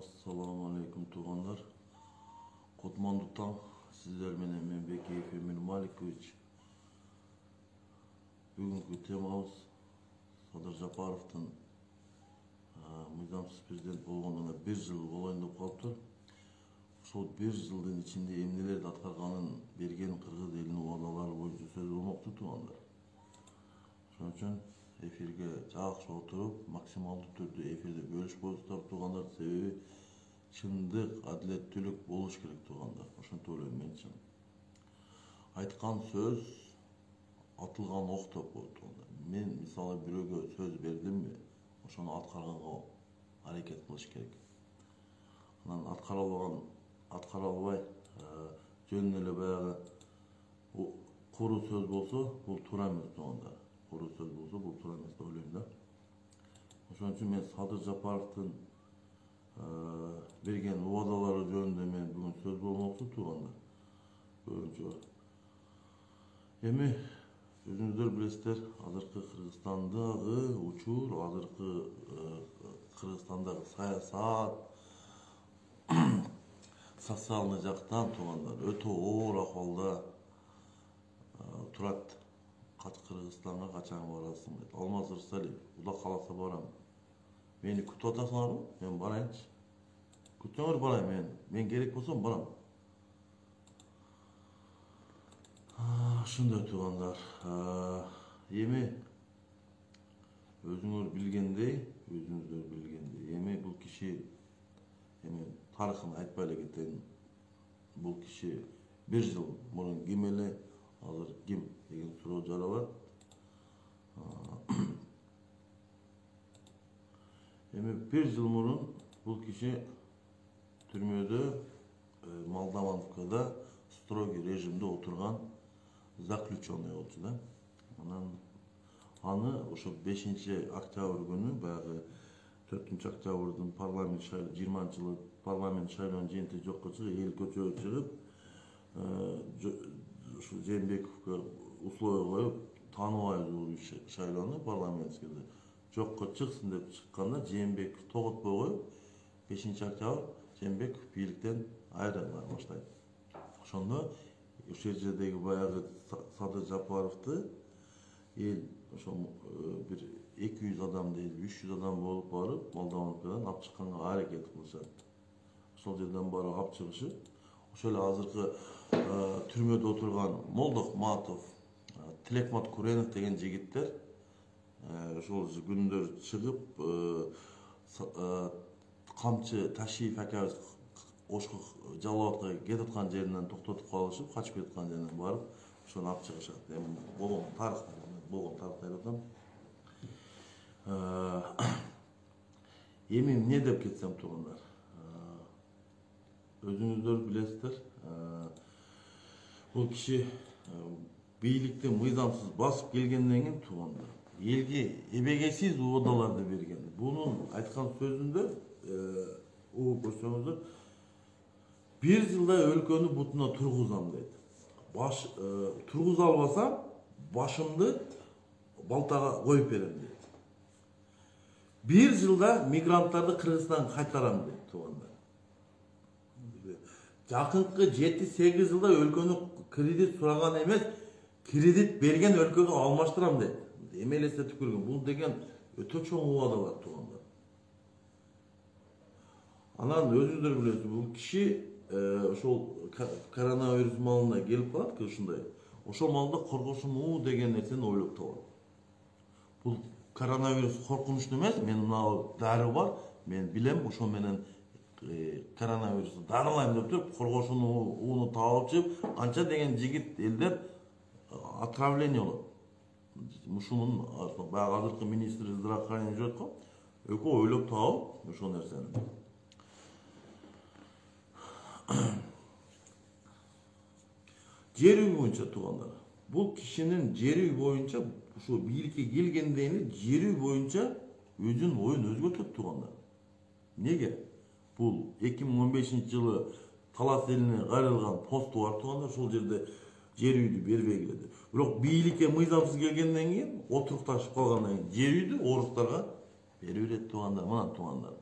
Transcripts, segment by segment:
Assalamu alaikum tuğanlar. Kutmandıktan sizler menen men Bekey Femir Malikovich. Bugünkü temamız Sadır Japarov'tun mıydamsız prezident bolğonuna 1 yıl olayında kalıptır. Sol 1 yılın içinde emnelerdi atkarganın bergen Kırgız elinin wadaları boyunca söz bolmoqtu tuğanlar. Şonuň üçin efirge jakşı oturup maksimalдуу түрдө эфирде бөлүшүп коюптар тугандар, себеби чындык, адилеттүүлүк болуш керек тугандар. Ошентип ойлойм мен чын. Айткан сөз атылган ок деп коет тугандар. Мен мисалы бирөөгө сөз бердимби, ошону аткарганга аракет кылыш керек. Анан аткара албай жөн эле баягы куру сөз болсо, бул туура эмес тугандар. Kuru söz bolsa bu tуура эмес деп ойлойм да. Ошон үчүн мен Садыр Жапаровдун берген убадалары жөнүндө мен бүгүн сөз болмокчу туугандар. Көбүнчө эми өзүңүздөр билесиздер, азыркы Кыргызстандагы учур, азыркы Кыргызстандагы саясат, социалдык жактан туугандар өтө оор акыбалда турат. Kırgızistan'a kaçan varasın dedi. Алмаз Рысалиев, Уда қаласа барам. Мени күтіп атасыңар ма? Мен барайынчы. Күтсеңер барайын мен керек болсам барам. Ушундай тугандар. Эми өзүңөр билгендей, эми бул киши тарыхын айтпай эле кетейин. Бул киши 1 жыл мурун ким эле, азыр ким деген суроо жаралат. Эми 1 жыл мурун бул киши түрмөдө Молдаванкада строгий режимде отурган заключенный болчу да. Анан аны ошо 5 октябрь күнү баягы 4 октябрдын парламент 20-жылы парламент шайлоонун жыйынтыгы жокко чыгып, эл көчөгө чыгып, ушу Жээнбековго условия коюп, тааныбайбыз бул шайлоону парламентскийди. Жокко чыксын деп чыкканда Жээнбеков тоготпой коюп, 5 октябрь Жээнбеков бийликтен айрыла баштайт. Ошондо ошол жердеги баягы Садыр Жапаровду эл ошо бир 200 адам дейт, 300 адам болуп барып, Молдаванкадан алып чыкканга аракет кылышат. Ошол жерден барып алып чыгышып, ошол эле азыркы түрмөдө отурган Молдох Матов, Тилекмат Куренов деген жигиттер ошол күндөр чыгып камчы Ташиев акабыз Ошко Жалал абадка кетип аткан жеринен токтотуп калышып, качып кетип аткан жеринен барып, ошону алып чыгышат. Эми болгон тарыхта айтып атам. Эми эмне деп кетсем туугандар? Өзүңүздөр билесиздер, бул киши бийликти мыйзамсыз басып келгенден кийин туугандар элге эбегейсиз убадаларды берген. Бунун айткан сөзүндө көрсөңүздөр 1 жылда өлкөнү бутуна тургузам дейт. Тургуза албасам башымды балтага коюп берем дейт. 1 жылда мигранттарды Кыргызстанга кайтарам дейт туугандар. Жакынкы 7-8 жылда өлкөнү кредит сураган эмес, кредит берген өлкөгө алмаштырам дейт. Эми элестетип көргөн. Бул деген өтө чоң убадалар туугандар. Анан өзүңүздөр билесиз, бул киши ошол коронавирус маалында келип калат, ушундай. Ошол маалда коргошуму деген нерсени ойлоп табат. Бул коронавирус коркунучтуу эмес, мен мына дары бар, мен билем, ошол менен коронавирусту дарылайм деп туруп, коргошуну ууну таап чыгып, канча деген жигит элдер отравление болот. Мушунун баягы азыркы министр здравоохранения жүрөт го, экөө ойлоп таап ошол нерсени. Жер үй боюнча туугандар. Бул кишинин жер үй боюнча ушу бийликке келгенден жер үй боюнча өзүнүн оюн өзгөртөт туугандар. Неге? Бул 2015-жылы Талас элине кайрылган посту бар туугандар, ошол жерде жер үйдү бербей келди. Бирок бийликке мыйзамсыз келгенден кийин, отурукташып калгандан кийин жер үйдү орустарга берип берет туугандар. Мына туугандар.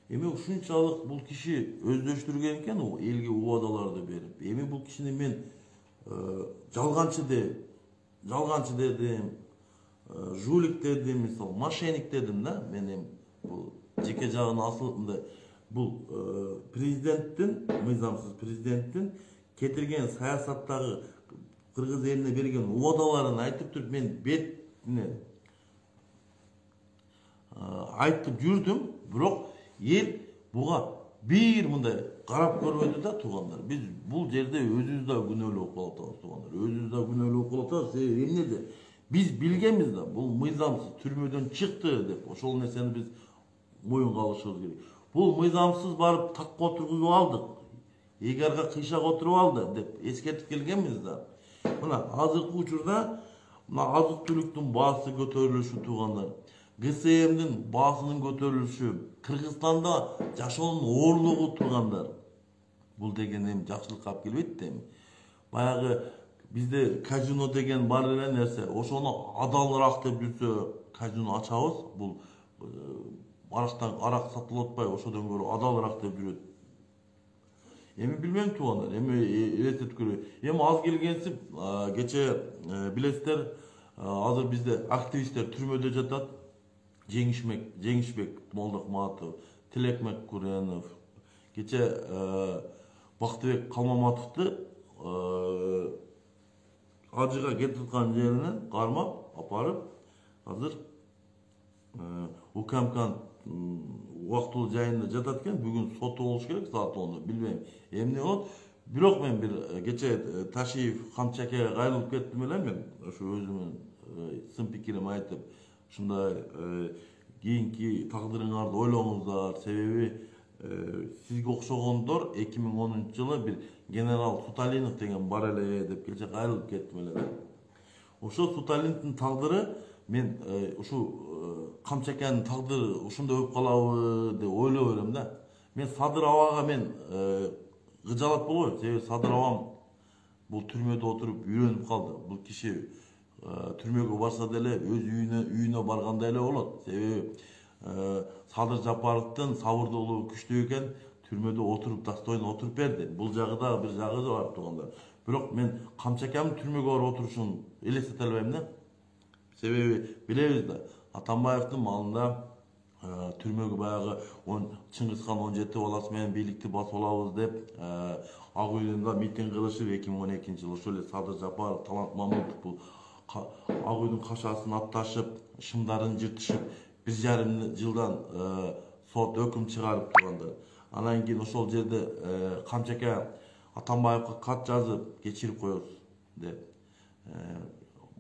Эми ушунчалык бул киши өздөштүргөн экен элге убадаларды берип. Эми бул кишини мен жалганчы дедим, жулик дедим, мисалы мошенник дедим да. Мен эми бул жеке жагын асыл мындай бул президенттин, мыйзамсыз президенттин кетирген саясаттагы кыргыз элине берген убадаларын айтып туруп мен бетинен айтып жүрдүм, бирок ел буга бир мындай карап көрбөдү да туугандар. Биз бул жерде өзүбүз да күнөөлүү болуп калабыз туугандар. Өзүбүз да күнөөлүү болуп калабыз. Себеби эмнеде? Биз билгенбиз да, бул мыйзамсыз түрмөдөн чыкты деп. Ошол нерсени биз моюнга алышыбыз керек. Бул мыйзамсыз барып такка отургузуп алдык. Эгарга кыйшак отуруп алды деп эскертип келгенбиз да. Мына азыркы учурда мына азык-түлүктүн баасы көтөрүлүшү туугандар. ГСМдин баасынын көтөрүлүшү, Кыргызстанда жашоонун оорлугу туугандар. Бул деген эми жакшылыкка алып келбейт да эми. Баягы бизде казино деген бар эле нерсе. Ошону адалыраак деп жүрсө, казино ачабыз. Бул арак сатылып атпай, ошодон көрө адалыраак деп жүрөт. Эми билбейм туугандар, эми элестетип көрөйүн. Эми аз келгенсип, кече билесиздер, азыр бизде активисттер түрмөдө жатат. Жеңишбек Молдохматов, Тилекмек Куренов, кече Бактыбек Калмаматовду ажыга кетип аткан жеринен кармап апарып, азыр УКМКнын убактылуу жайында жатат экен. Бүгүн соту болуш керек саат 10. Билбейм эмне болот. Бирок мен бир кече Ташиев Камчакеге кайрылып кеттим эле мен. Ошо өзүмдүн сын пикирим айтып, ушундай кийинки тагдырыңарды ойлоңуздар. Себеби сизге окшогондор 2010-жылы бир генерал Суталинов деген бар эле деп кече кайрылып кеттим эле. Ошо Суталиновдун тагдыры мен ушу Камчакенин тагдыры ушундай болуп калабы деп ойлоп элем да. Мен Садыр Абага мен кыжалат болбойм. Себеби Садыр Абам бул түрмөдө отуруп үйрөнүп калды. Бул киши түрмөгө барса деле өз үйүнө баргандай эле болот. Себеби Садыр Жапаровдун сабырдуулугу күчтүү экен, түрмөдө отуруп достойно отуруп берди. Бул жагы да бир жагы бар туугандар. Бирок мен Камчакенин түрмөгө барып отурушун элестете албайм да. Себеби билебиз да, Атамбаевдин маалында түрмөгө баягы Чыңгызхан 17 баласы менен бийликти басып алабыз деп Ак үйдө митинг кылышып 2012-жылы ошол эле Садыр Жапаров, Талант Мамутов бул Ак үйдүн кашасын атташып, шымдарын жыртышып, 1,5 жылдан сот өкүм чыгарып тургандар. Анан кийин ошол жерде Камчаке Атамбаевга кат жазып кечирип коебуз деп.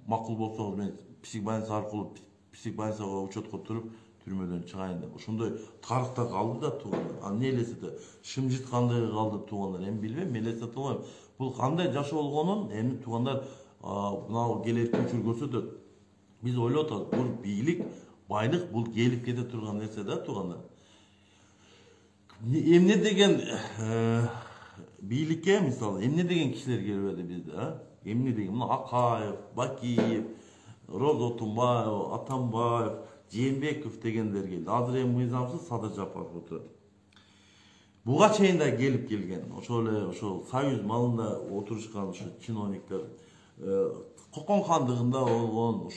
Макул болсоңуз мен псих больница аркылуу псих больницага учетко туруп түрмөдөн чыгайын деп. Ошондой тарыхта калды да туугандар. Эмне элестете? Шым жыткандыгы калды туугандар. Эми билбейм, элестете албайм. Бул кандай жашоо болгонун эми туугандар мына келечек учур көрсөтөт. Биз ойлоп атабыз, бул бийлик, байлык бул келип кете турган нерсе да туугандар. Эмне деген бийликке мисалы эмне деген кишилер келбеди бизде, эмне деген мына Акаев, Бакиев, Роза Отунбаева, Атамбаев, Жээнбеков дегендер келди. Азыр эми мыйзамсыз Садыр Жапаров отурат. Буга чейин да келип келген. Ошол Союз малында отурушкан ушу чиновниктер Кокон хандыгында болгон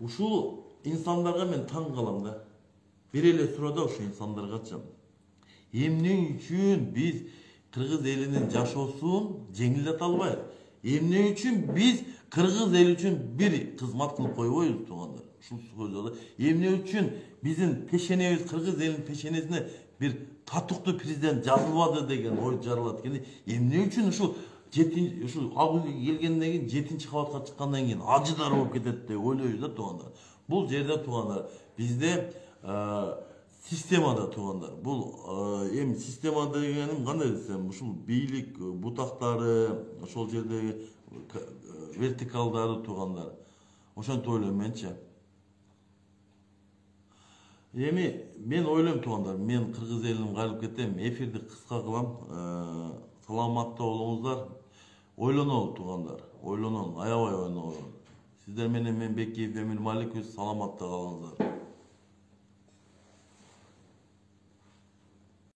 ушул инсандарга мен таң калам да. Бир эле суроо ушу инсандаргачы. Эмне үчүн биз кыргыз элинин жашоосун жеңилдете албайбыз? Эмне үчүн биз кыргыз эл үчүн бир кызмат кылып койбойбуз туугандар? Ушул сөзү эмне үчүн биздин пешенебиз, кыргыз элинин пешенесине бир татыктуу президент жазылбады деген ой жаралат экен. Эмне үчүн ушул Ак үйгө келгенден кийин 7-кабатка чыккандан кийин ажыдар болуп кетет деп ойлойбуз да туугандар. Бул жерде туугандар бизде системада туугандар. Бул эми система дегеним кандай десем, ушул бийлик бутактары, ошол жердеги вертикалдары туугандар. Ошентип ойлойм менчи. Эми мен ойлойм туугандар, мен кыргыз элинен кайрылып кетем, эфирди кыска кылам. Саламатта болуңуздар. Ойлонолу туугандар. Ойлонолу, аябай ойлонолу. Сиздер менен мен Бекиев Эмил Маликович, саламатта калыңыздар.